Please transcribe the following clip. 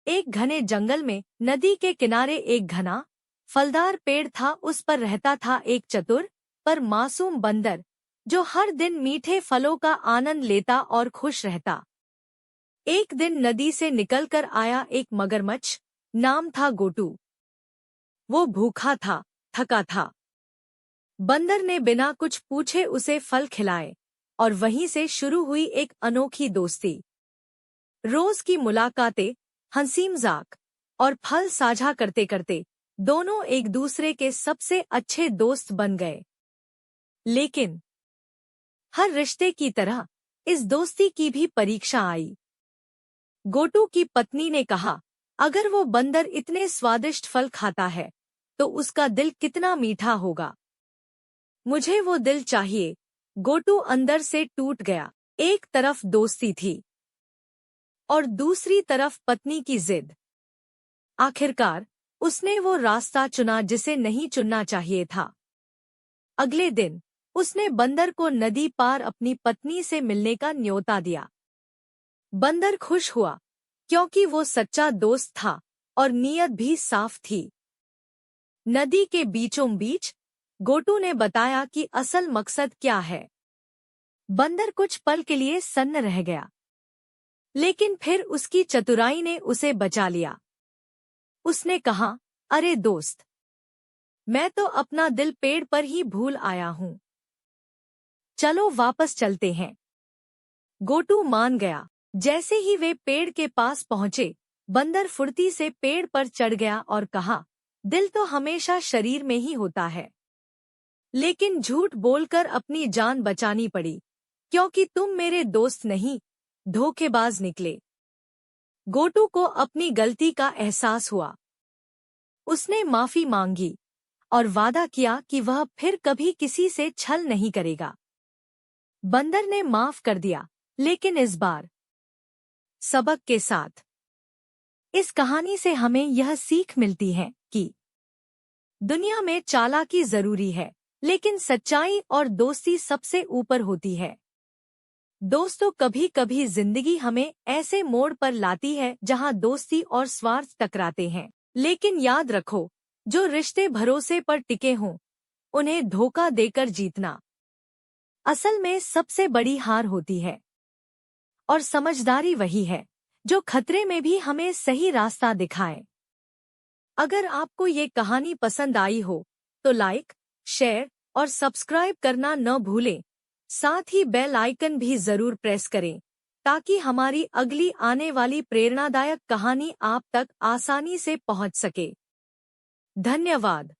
एक घने जंगल में नदी के किनारे एक घना फलदार पेड़ था। उस पर रहता था एक चतुर पर मासूम बंदर, जो हर दिन मीठे फलों का आनंद लेता और खुश रहता। एक दिन नदी से निकलकर आया एक मगरमच्छ, नाम था गोटू। वो भूखा था, थका था। बंदर ने बिना कुछ पूछे उसे फल खिलाए और वहीं से शुरू हुई एक अनोखी दोस्ती। रोज की मुलाकातें, हंसी मजाक और फल साझा करते करते दोनों एक दूसरे के सबसे अच्छे दोस्त बन गए। लेकिन हर रिश्ते की तरह इस दोस्ती की भी परीक्षा आई। गोटू की पत्नी ने कहा, अगर वो बंदर इतने स्वादिष्ट फल खाता है तो उसका दिल कितना मीठा होगा। मुझे वो दिल चाहिए। गोटू अंदर से टूट गया। एक तरफ दोस्ती थी और दूसरी तरफ पत्नी की जिद। आखिरकार उसने वो रास्ता चुना जिसे नहीं चुनना चाहिए था। अगले दिन उसने बंदर को नदी पार अपनी पत्नी से मिलने का न्योता दिया। बंदर खुश हुआ क्योंकि वो सच्चा दोस्त था और नीयत भी साफ थी। नदी के बीचों बीच गोटू ने बताया कि असल मकसद क्या है। बंदर कुछ पल के लिए सन्न रह गया, लेकिन फिर उसकी चतुराई ने उसे बचा लिया। उसने कहा, अरे दोस्त, मैं तो अपना दिल पेड़ पर ही भूल आया हूँ। चलो वापस चलते हैं। गोटू मान गया। जैसे ही वे पेड़ के पास पहुंचे, बंदर फुर्ती से पेड़ पर चढ़ गया और कहा, दिल तो हमेशा शरीर में ही होता है, लेकिन झूठ बोलकर अपनी जान बचानी पड़ी, क्योंकि तुम मेरे दोस्त नहीं, धोखेबाज निकले। गोटू को अपनी गलती का एहसास हुआ। उसने माफी मांगी और वादा किया कि वह फिर कभी किसी से छल नहीं करेगा। बंदर ने माफ कर दिया, लेकिन इस बार सबक के साथ। इस कहानी से हमें यह सीख मिलती है कि दुनिया में चालाकी जरूरी है, लेकिन सच्चाई और दोस्ती सबसे ऊपर होती है। दोस्तों, कभी कभी जिंदगी हमें ऐसे मोड़ पर लाती है जहां दोस्ती और स्वार्थ टकराते हैं, लेकिन याद रखो, जो रिश्ते भरोसे पर टिके हों, उन्हें धोखा देकर जीतना असल में सबसे बड़ी हार होती है। और समझदारी वही है जो खतरे में भी हमें सही रास्ता दिखाए। अगर आपको ये कहानी पसंद आई हो तो लाइक, शेयर और सब्सक्राइब करना न भूलें। साथ ही बेल आइकन भी जरूर प्रेस करें ताकि हमारी अगली आने वाली प्रेरणादायक कहानी आप तक आसानी से पहुंच सके। धन्यवाद।